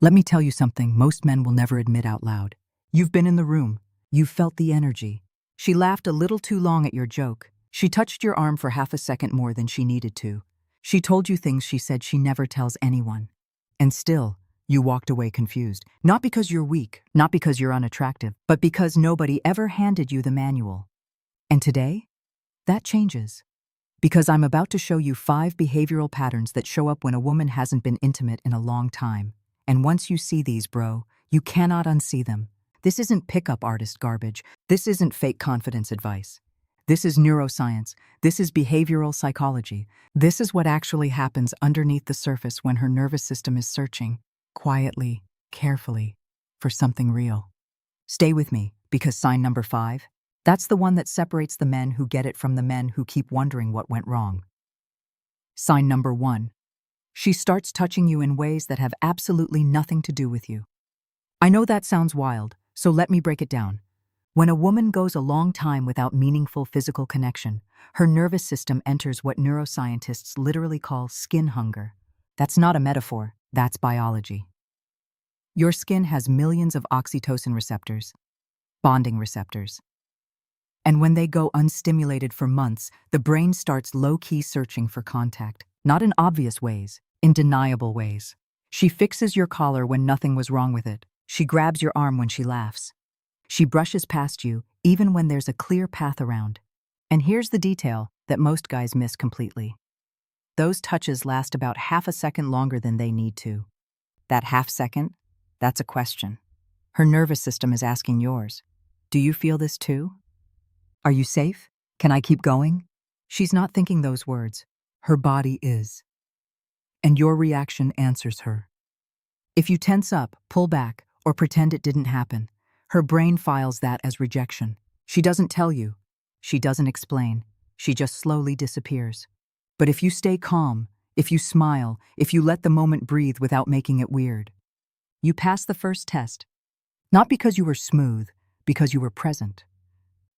Let me tell you something most men will never admit out loud. You've been in the room. You've felt the energy. She laughed a little too long at your joke. She touched your arm for half a second more than she needed to. She told you things she said she never tells anyone. And still, you walked away confused. Not because you're weak, not because you're unattractive, but because nobody ever handed you the manual. And today, that changes. Because I'm about to show you 5 behavioral patterns that show up when a woman hasn't been intimate in a long time. And once you see these, bro, you cannot unsee them. This isn't pickup artist garbage. This isn't fake confidence advice. This is neuroscience. This is behavioral psychology. This is what actually happens underneath the surface when her nervous system is searching, quietly, carefully, for something real. Stay with me, because sign number 5, that's the one that separates the men who get it from the men who keep wondering what went wrong. Sign number 1. She starts touching you in ways that have absolutely nothing to do with you. I know that sounds wild, so let me break it down. When a woman goes a long time without meaningful physical connection, her nervous system enters what neuroscientists literally call skin hunger. That's not a metaphor, that's biology. Your skin has millions of oxytocin receptors, bonding receptors. And when they go unstimulated for months, the brain starts low-key searching for contact, not in obvious ways, in deniable ways. She fixes your collar when nothing was wrong with it. She grabs your arm when she laughs. She brushes past you, even when there's a clear path around. And here's the detail that most guys miss completely. Those touches last about half a second longer than they need to. That half second, that's a question. Her nervous system is asking yours. Do you feel this too? Are you safe? Can I keep going? She's not thinking those words. Her body is. And your reaction answers her. If you tense up, pull back, or pretend it didn't happen, her brain files that as rejection. She doesn't tell you. She doesn't explain. She just slowly disappears. But if you stay calm, if you smile, if you let the moment breathe without making it weird, you pass the first test. Not because you were smooth, because you were present.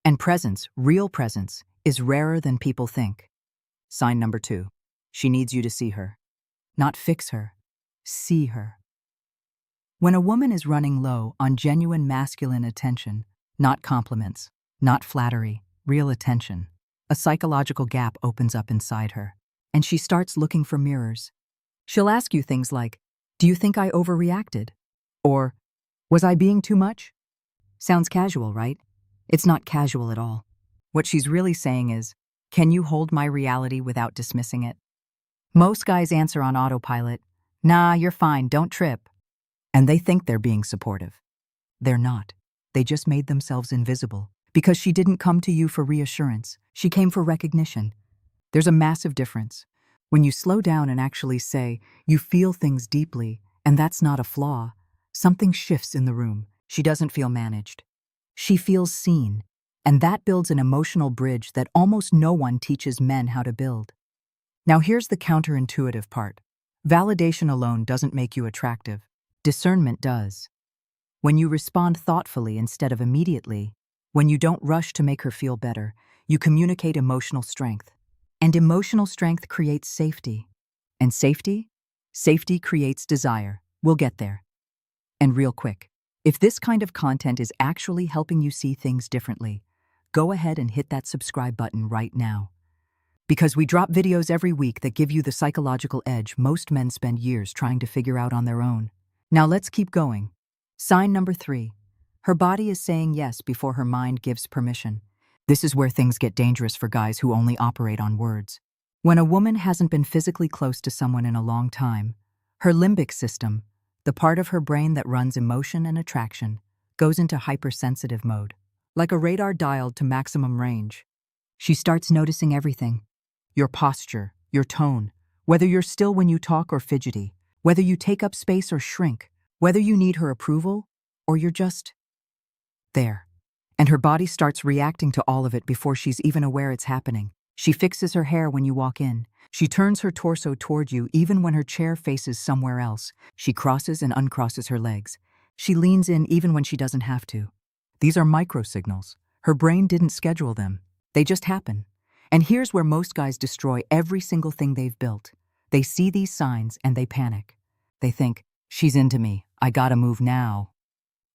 And presence, real presence, is rarer than people think. Sign number 2. She needs you to see her. Not fix her. See her. When a woman is running low on genuine masculine attention, not compliments, not flattery, real attention, a psychological gap opens up inside her, and she starts looking for mirrors. She'll ask you things like, "Do you think I overreacted?" Or, "Was I being too much?" Sounds casual, right? It's not casual at all. What she's really saying is, "Can you hold my reality without dismissing it?" Most guys answer on autopilot, "Nah, you're fine, don't trip." And they think they're being supportive. They're not. They just made themselves invisible. Because she didn't come to you for reassurance. She came for recognition. There's a massive difference. When you slow down and actually say, you feel things deeply, and that's not a flaw, something shifts in the room. She doesn't feel managed. She feels seen. And that builds an emotional bridge that almost no one teaches men how to build. Now here's the counterintuitive part. Validation alone doesn't make you attractive. Discernment does. When you respond thoughtfully instead of immediately, when you don't rush to make her feel better, you communicate emotional strength. And emotional strength creates safety. And safety? Safety creates desire. We'll get there. And real quick, if this kind of content is actually helping you see things differently, go ahead and hit that subscribe button right now. Because we drop videos every week that give you the psychological edge most men spend years trying to figure out on their own. Now let's keep going. Sign number 3. Her body is saying yes before her mind gives permission. This is where things get dangerous for guys who only operate on words. When a woman hasn't been physically close to someone in a long time, her limbic system, the part of her brain that runs emotion and attraction, goes into hypersensitive mode. Like a radar dialed to maximum range. She starts noticing everything. Your posture, your tone, whether you're still when you talk or fidgety, whether you take up space or shrink, whether you need her approval or you're just there. And her body starts reacting to all of it before she's even aware it's happening. She fixes her hair when you walk in. She turns her torso toward you even when her chair faces somewhere else. She crosses and uncrosses her legs. She leans in even when she doesn't have to. These are microsignals. Her brain didn't schedule them. They just happen. And here's where most guys destroy every single thing they've built. They see these signs and they panic. They think, she's into me, I gotta move now.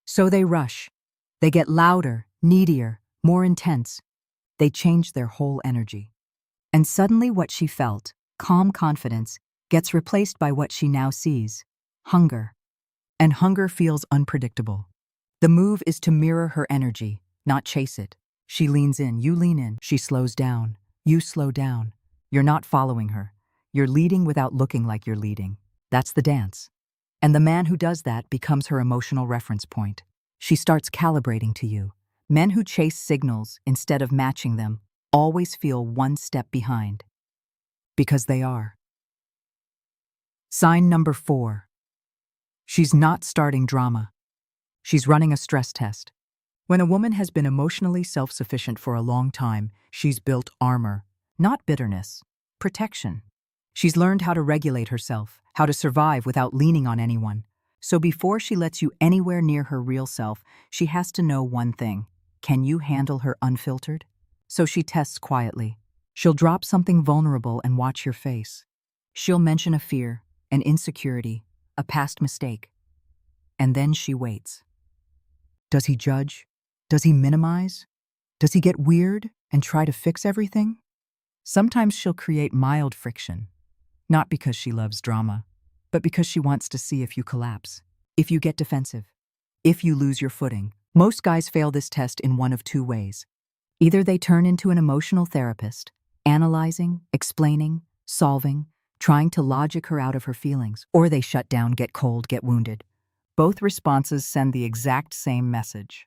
So they rush. They get louder, needier, more intense. They change their whole energy. And suddenly what she felt, calm confidence, gets replaced by what she now sees, hunger. And hunger feels unpredictable. The move is to mirror her energy, not chase it. She leans in, you lean in. She slows down, you slow down. You're not following her. You're leading without looking like you're leading. That's the dance. And the man who does that becomes her emotional reference point. She starts calibrating to you. Men who chase signals instead of matching them always feel one step behind. Because they are. Sign number 4. She's not starting drama. She's running a stress test. When a woman has been emotionally self-sufficient for a long time, she's built armor, not bitterness, protection. She's learned how to regulate herself, how to survive without leaning on anyone. So before she lets you anywhere near her real self, she has to know one thing. Can you handle her unfiltered? So she tests quietly. She'll drop something vulnerable and watch your face. She'll mention a fear, an insecurity, a past mistake. And then she waits. Does he judge? Does he minimize? Does he get weird and try to fix everything? Sometimes she'll create mild friction, not because she loves drama, but because she wants to see if you collapse, if you get defensive, if you lose your footing. Most guys fail this test in one of two ways. Either they turn into an emotional therapist, analyzing, explaining, solving, trying to logic her out of her feelings, or they shut down, get cold, get wounded. Both responses send the exact same message.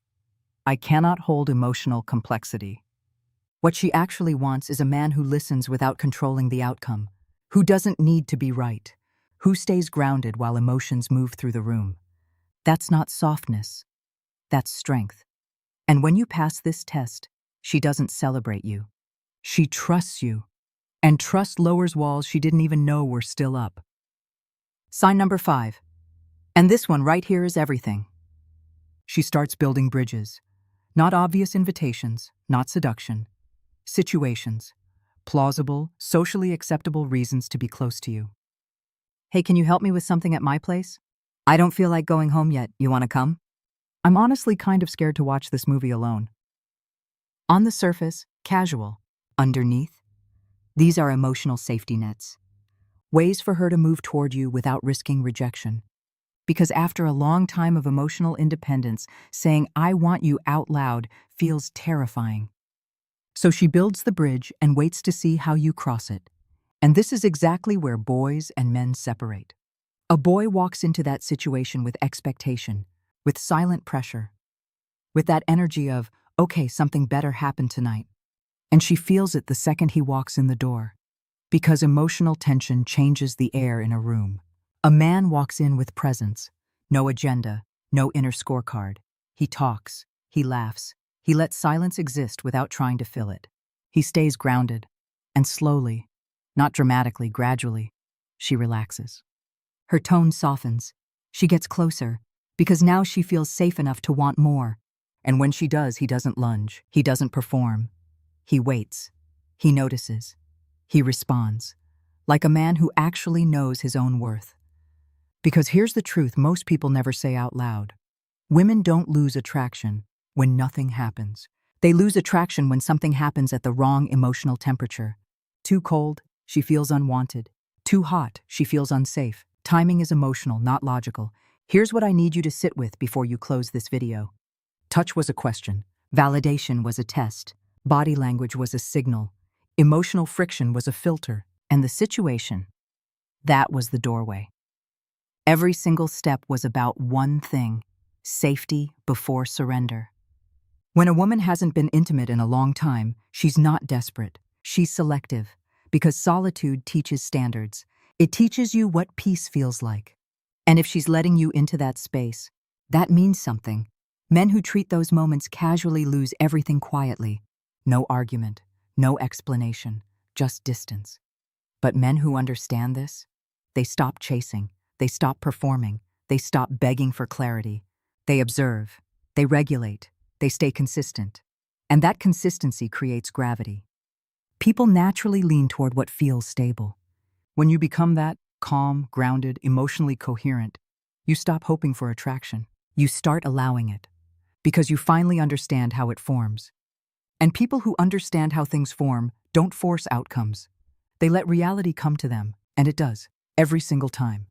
I cannot hold emotional complexity. What she actually wants is a man who listens without controlling the outcome, who doesn't need to be right, who stays grounded while emotions move through the room. That's not softness. That's strength. And when you pass this test, she doesn't celebrate you. She trusts you. And trust lowers walls she didn't even know were still up. Sign number 5. And this one right here is everything. She starts building bridges. Not obvious invitations, not seduction. Situations. Plausible, socially acceptable reasons to be close to you. Hey, can you help me with something at my place? I don't feel like going home yet. You want to come? I'm honestly kind of scared to watch this movie alone. On the surface, casual. Underneath, these are emotional safety nets. Ways for her to move toward you without risking rejection. Because after a long time of emotional independence, saying I want you out loud feels terrifying. So she builds the bridge and waits to see how you cross it. And this is exactly where boys and men separate. A boy walks into that situation with expectation, with silent pressure, with that energy of, okay, something better happened tonight. And she feels it the second he walks in the door. Because emotional tension changes the air in a room. A man walks in with presence, no agenda, no inner scorecard. He talks, he laughs, he lets silence exist without trying to fill it. He stays grounded, and slowly, not dramatically, gradually, she relaxes. Her tone softens. She gets closer, because now she feels safe enough to want more. And when she does, he doesn't lunge, he doesn't perform. He waits, he notices, he responds, like a man who actually knows his own worth. Because here's the truth most people never say out loud. Women don't lose attraction when nothing happens. They lose attraction when something happens at the wrong emotional temperature. Too cold, she feels unwanted. Too hot, she feels unsafe. Timing is emotional, not logical. Here's what I need you to sit with before you close this video. Touch was a question. Validation was a test. Body language was a signal. Emotional friction was a filter. And the situation, that was the doorway. Every single step was about one thing: safety before surrender. When a woman hasn't been intimate in a long time, she's not desperate. She's selective. Because solitude teaches standards. It teaches you what peace feels like. And if she's letting you into that space, that means something. Men who treat those moments casually lose everything quietly. No argument, no explanation, just distance. But men who understand this, they stop chasing, they stop performing, they stop begging for clarity. They observe, they regulate, they stay consistent. And that consistency creates gravity. People naturally lean toward what feels stable. When you become that, calm, grounded, emotionally coherent, You stop hoping for attraction. You start allowing it. Because you finally understand how it forms. And people who understand how things form don't force outcomes. They let reality come to them, and it does, every single time.